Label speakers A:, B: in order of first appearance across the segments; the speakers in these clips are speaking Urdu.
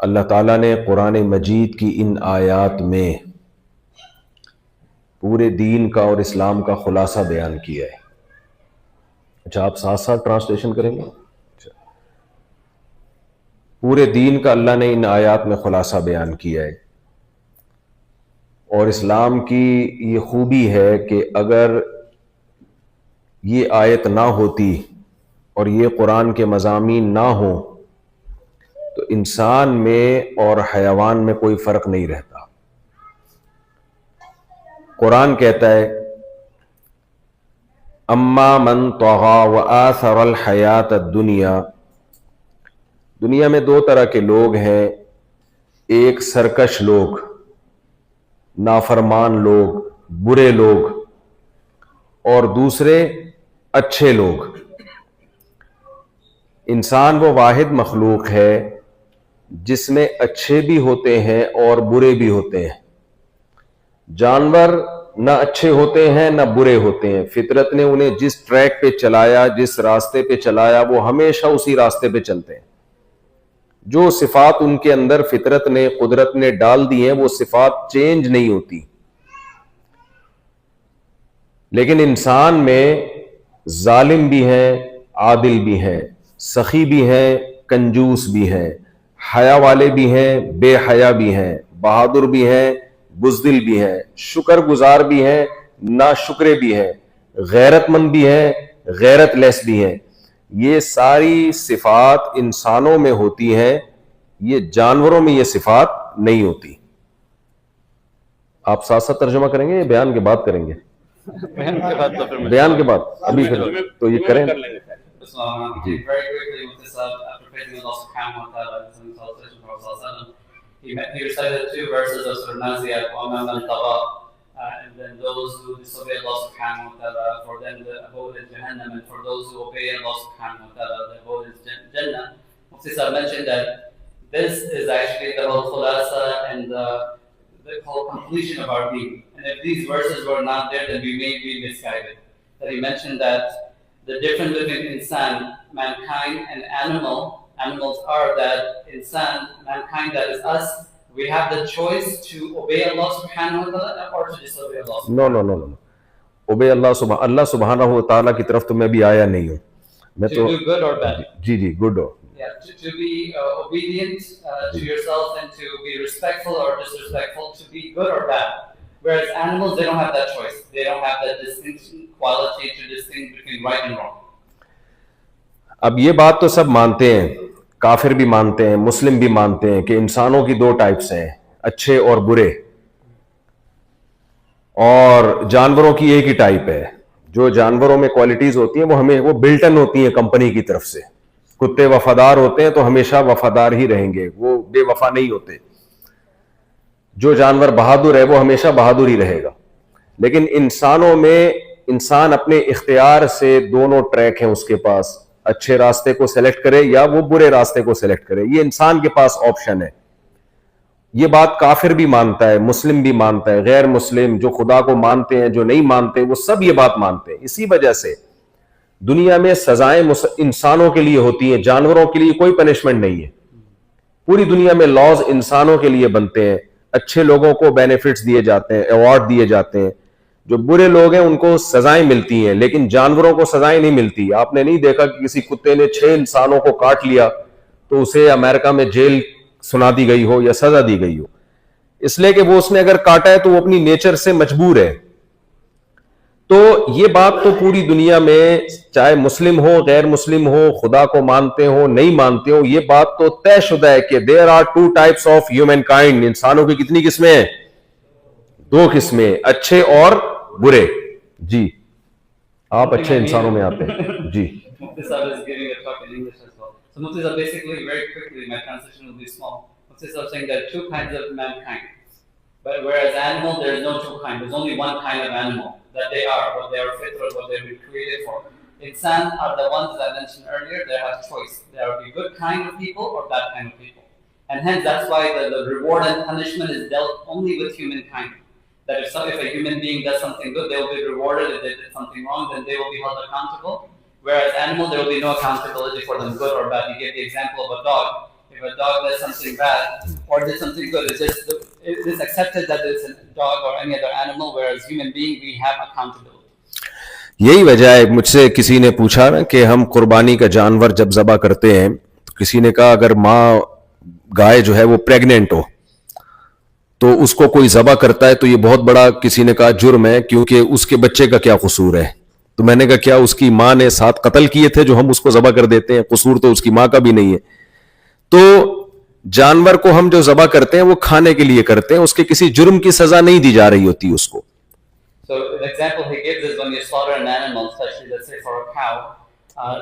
A: اللہ تعالیٰ نے قرآن مجید کی ان آیات میں پورے دین کا اور اسلام کا خلاصہ بیان کیا ہے. اچھا، آپ ساتھ ساتھ ٹرانسلیشن کریں گے؟ پورے دین کا اللہ نے ان آیات میں خلاصہ بیان کیا ہے. اور اسلام کی یہ خوبی ہے کہ اگر یہ آیت نہ ہوتی اور یہ قرآن کے مضامین نہ ہوں تو انسان میں اور حیوان میں کوئی فرق نہیں رہتا. قرآن کہتا ہے اما من طغى وآثر الحیات الدنیا. دنیا میں دو طرح کے لوگ ہیں، ایک سرکش لوگ، نافرمان لوگ، برے لوگ، اور دوسرے اچھے لوگ. انسان وہ واحد مخلوق ہے جس میں اچھے بھی ہوتے ہیں اور برے بھی ہوتے ہیں. جانور نہ اچھے ہوتے ہیں نہ برے ہوتے ہیں. فطرت نے انہیں جس ٹریک پہ چلایا، جس راستے پہ چلایا، وہ ہمیشہ اسی راستے پہ چلتے ہیں. جو صفات ان کے اندر فطرت نے، قدرت نے ڈال دی ہیں، وہ صفات چینج نہیں ہوتی. لیکن انسان میں ظالم بھی ہیں، عادل بھی ہیں، سخی بھی ہیں، کنجوس بھی ہیں، حیا والے بھی ہیں، بے حیا بھی ہیں، بہادر بھی ہیں، بزدل بھی ہیں، شکر گزار بھی ہیں، ناشکرے بھی ہیں، غیرت مند بھی ہیں، غیرت لیس بھی ہیں. یہ ساری صفات انسانوں میں ہوتی ہیں، یہ جانوروں میں یہ صفات نہیں ہوتی. آپ ساتھ ساتھ ترجمہ کریں گے یا بیان کے بعد کریں گے؟ بیان کے بعد ابھی پھر تو یہ کریں. جی
B: He recited 2 verses of Surah Naziat, وَأَمَّا مَنْ طَغَى, and then those who disobey Allah subhanahu wa ta'ala, for them the abode is Jahannam, and for those who obey Allah subhanahu wa ta'ala, the abode is Jannah. Mufti Sahib mentioned that this is actually the whole khulasa and the whole completion of our deen. And if these verses were not there, then we may be misguided. That he mentioned that the difference between insan, mankind, and animals are that insan, mankind, that is us, we have the choice to obey Allah subhanahu wa ta'ala or to disobey Allah subhanahu wa ta'ala.
A: No. Obey Allah subhanahu wa ta'ala کی طرف تو میں بھی آیا نہیں ہوں. میں
B: to do good or bad.
A: G good who.
B: Yeah, to be obedient to yourself and to be respectful or disrespectful, to be good or bad. Whereas animals, they don't have that choice. They don't have that distinction quality to distinguish between right and wrong.
A: اب یہ بات تو سب مانتے ہیں، کافر بھی مانتے ہیں، مسلم بھی مانتے ہیں کہ انسانوں کی 2 ٹائپس ہیں، اچھے اور برے. اور جانوروں کی ایک ہی ٹائپ ہے. جو جانوروں میں کوالٹیز ہوتی ہیں وہ بلٹن ہوتی ہیں کمپنی کی طرف سے. کتے وفادار ہوتے ہیں تو ہمیشہ وفادار ہی رہیں گے، وہ بے وفا نہیں ہوتے. جو جانور بہادر ہے وہ ہمیشہ بہادر ہی رہے گا. لیکن انسانوں میں انسان اپنے اختیار سے دونوں ٹریک ہیں اس کے پاس، اچھے راستے کو سلیکٹ کرے یا وہ برے راستے کو سلیکٹ کرے. یہ انسان کے پاس آپشن ہے. یہ بات کافر بھی مانتا ہے، مسلم بھی مانتا ہے، غیر مسلم جو خدا کو مانتے ہیں، جو نہیں مانتے، وہ سب یہ بات مانتے ہیں. اسی وجہ سے دنیا میں سزائیں انسانوں کے لیے ہوتی ہیں، جانوروں کے لیے کوئی پنشمنٹ نہیں ہے. پوری دنیا میں لاز انسانوں کے لیے بنتے ہیں. اچھے لوگوں کو بینیفٹس دیے جاتے ہیں، ایوارڈ دیے جاتے ہیں. جو برے لوگ ہیں ان کو سزائیں ملتی ہیں، لیکن جانوروں کو سزائیں نہیں ملتی. آپ نے نہیں دیکھا کہ کسی کتے نے 6 انسانوں کو کاٹ لیا تو اسے امریکہ میں جیل سنا دی گئی ہو یا سزا دی گئی ہو. اس لیے کہ وہ اس نے اگر کاٹا ہے تو وہ اپنی نیچر سے مجبور ہے. تو یہ بات تو پوری دنیا میں چاہے مسلم ہو، غیر مسلم ہو، خدا کو مانتے ہو، نہیں مانتے ہو، یہ بات تو طے شدہ ہے کہ there are 2 types of humankind. انسانوں کی کتنی قسمیں ہیں؟ 2 قسمیں، اچھے اور برے. جی آپ اچھے انسانوں میں آتے ہیں. جی
B: Mufti Sahib is giving a talk in English as well. So Mufti Sahib, basically, very quickly, my transition will be small. Mufti Sahib saying there are 2 kinds of mankind. But whereas animal, there is no 2 kinds. There's only 1 kind of animal. That they are, what they are fit or what they were created for. Insan are the ones that I mentioned earlier, they have choice. There will be good kind of people or bad kind of people. And hence that's why the reward and punishment is dealt only with humankind. That if a human being does something good, they will be rewarded. If they did something wrong, then they will be held accountable. Whereas animal, there will be no accountability for them, good or bad. You gave the example of a dog. If if a dog does something bad or did something good, it is accepted that it's a dog or any other animal, whereas human being, we have accountability.
A: یہی وجہ ہے. مجھ سے کسی نے پوچھا نا کہ ہم قربانی کا جانور جب ذبح کرتے ہیں تو کسی نے کہا اگر ماں گائے جو ہے وہ پریگننٹ ہو تو اس کو کوئی ذبح کرتا ہے تو یہ بہت بڑا کسی نے کہا جرم ہے, کیونکہ اس کے بچے کا کیا قصور ہے. تو میں نے کہا کیا اس کی ماں نے 7 قتل کیے تھے جو ہم اس کو ذبح کر دیتے ہیں؟ قصور تو اس کی ماں کا بھی نہیں ہے. تو جانور کو ہم جو ذبح کرتے ہیں وہ کھانے کے لیے کرتے ہیں, اس کے کسی جرم کی سزا نہیں دی جا رہی ہوتی اس کو.
B: So the example he gives is when you slaughter an animal, especially let's say for a cow,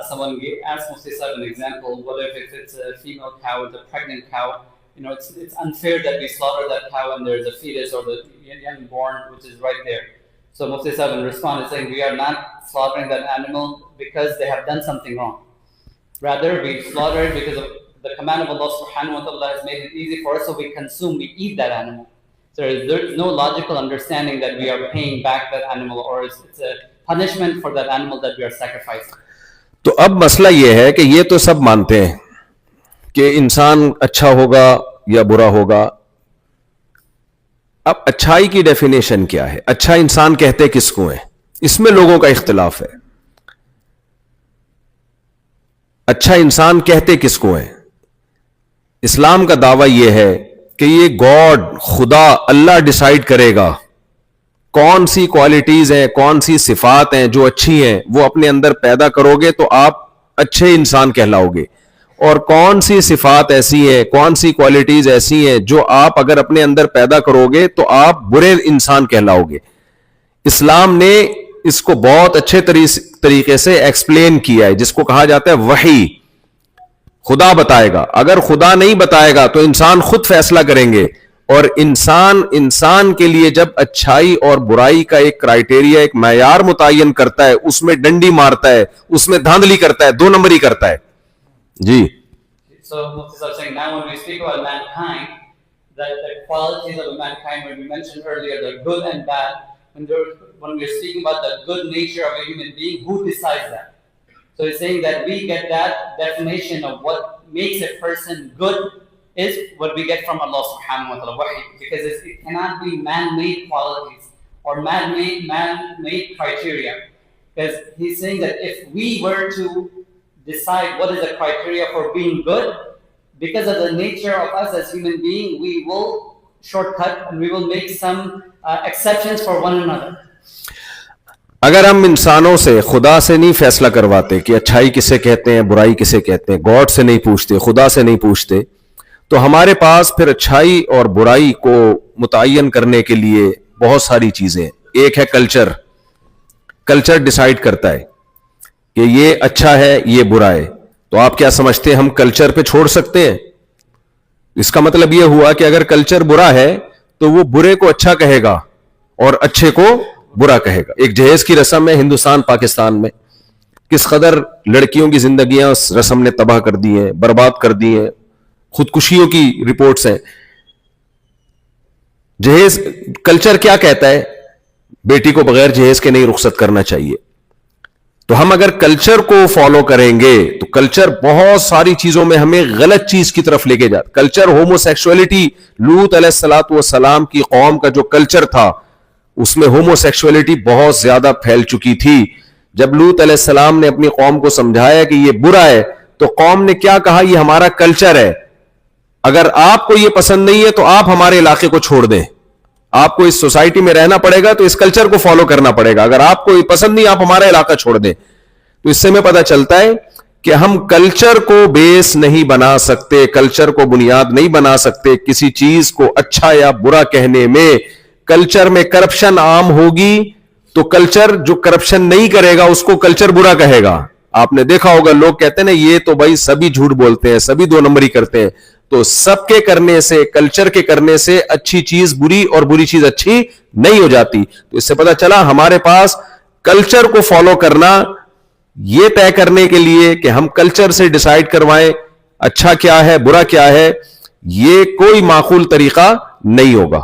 B: someone asked Mufti Sahib an example, what if it's a female cow, it's a pregnant cow, you know, it's unfair that we slaughter that cow and there's a fetus or the young born which is right there. So Mufti Sahib in response is saying we are not slaughtering that animal because they have done something wrong. Rather we slaughter it because of the command of Allah subhanahu wa ta'ala has made it easy for us, so we consume, we eat that animal. So there's no logical understanding that we are paying back that animal or it's a punishment for that animal that we are sacrificing.
A: تو اب مسئلہ یہ ہے کہ یہ تو سب مانتے ہیں کہ انسان اچھا ہوگا یا برا ہوگا. اب اچھائی کی ڈیفینیشن کیا ہے؟ اچھا انسان کہتے کس کو ہیں؟ اس میں لوگوں کا اختلاف ہے. اچھا انسان کہتے کس کو ہیں؟ اسلام کا دعویٰ یہ ہے کہ یہ گاڈ خدا اللہ ڈیسائیڈ کرے گا کون سی کوالٹیز ہیں, کون سی صفات ہیں جو اچھی ہیں, وہ اپنے اندر پیدا کرو گے تو آپ اچھے انسان کہلاؤ گے, اور کون سی صفات ایسی ہیں, کون سی کوالٹیز ایسی ہیں جو آپ اگر اپنے اندر پیدا کرو گے تو آپ برے انسان کہلاؤ گے. اسلام نے اس کو بہت اچھے طریقے سے ایکسپلین کیا ہے, جس کو کہا جاتا ہے وحی. خدا بتائے گا, اگر خدا نہیں بتائے گا تو انسان خود فیصلہ کریں گے. اور انسان کے لیے جب اچھائی اور برائی کا ایک کرائیٹیریا, ایک معیار متعین کرتا ہے, اس میں ڈنڈی مارتا ہے, اس میں دھاندلی کرتا ہے, 2 نمبری کرتا ہے. جی.
B: So Mufti is saying now when we speak about mankind, the qualities of mankind, when we mentioned earlier the good and bad, when we're speaking about the good nature of a human being, who decides that? So he's saying that we get that definition of what makes a person good is what we get from Allah subhanahu wa ta'ala, because it cannot be man-made qualities or man-made criteria. Because he's saying that if we were to decide what is the criteria for being good, because of the nature of us as human beings, we will shortcut and we will make some exceptions for one another.
A: اگر ہم انسانوں سے, خدا سے نہیں فیصلہ کرواتے کہ اچھائی کسے کہتے ہیں, برائی کسے کہتے ہیں, گاڈ سے نہیں پوچھتے, خدا سے نہیں پوچھتے, تو ہمارے پاس پھر اچھائی اور برائی کو متعین کرنے کے لیے بہت ساری چیزیں. ایک ہے کلچر. کلچر ڈیسائیڈ کرتا ہے کہ یہ اچھا ہے, یہ برا ہے. تو آپ کیا سمجھتے ہیں ہم کلچر پہ چھوڑ سکتے ہیں؟ اس کا مطلب یہ ہوا کہ اگر کلچر برا ہے تو وہ برے کو اچھا کہے گا اور اچھے کو برا کہے گا. ایک جہیز کی رسم ہے ہندوستان پاکستان میں, کس قدر لڑکیوں کی زندگیاں اس رسم نے تباہ کر دی ہیں, برباد کر دی ہیں, خودکشیوں کی رپورٹس ہیں. جہیز کلچر کیا کہتا ہے؟ بیٹی کو بغیر جہیز کے نہیں رخصت کرنا چاہیے. تو ہم اگر کلچر کو فالو کریں گے تو کلچر بہت ساری چیزوں میں ہمیں غلط چیز کی طرف لے کے جاتا. کلچر ہومو سیکشولیٹی, لوط علیہ الصلوۃ والسلام کی قوم کا جو کلچر تھا اس میں ہومو سیکشولیٹی بہت زیادہ پھیل چکی تھی. جب لوط علیہ السلام نے اپنی قوم کو سمجھایا کہ یہ برا ہے تو قوم نے کیا کہا, یہ ہمارا کلچر ہے, اگر آپ کو یہ پسند نہیں ہے تو آپ ہمارے علاقے کو چھوڑ دیں, آپ کو اس سوسائٹی میں رہنا پڑے گا تو اس کلچر کو فالو کرنا پڑے گا, اگر آپ کو یہ پسند نہیں آپ ہمارا علاقہ چھوڑ دیں. تو اس سے ہمیں پتہ چلتا ہے کہ ہم کلچر کو بیس نہیں بنا سکتے, کلچر کو بنیاد نہیں بنا سکتے کسی چیز کو اچھا یا برا کہنے میں. کلچر میں کرپشن عام ہوگی تو کلچر جو کرپشن نہیں کرے گا اس کو کلچر برا کہے گا. آپ نے دیکھا ہوگا لوگ کہتے ہیں نا یہ تو بھائی سبھی جھوٹ بولتے ہیں, سبھی 2 نمبری کرتے ہیں. تو سب کے کرنے سے, کلچر کے کرنے سے اچھی چیز بری اور بری چیز اچھی نہیں ہو جاتی. تو اس سے پتہ چلا ہمارے پاس کلچر کو فالو کرنا, یہ طے کرنے کے لیے کہ ہم کلچر سے ڈیسائیڈ کروائیں اچھا کیا ہے برا کیا ہے, یہ کوئی معقول طریقہ نہیں ہوگا.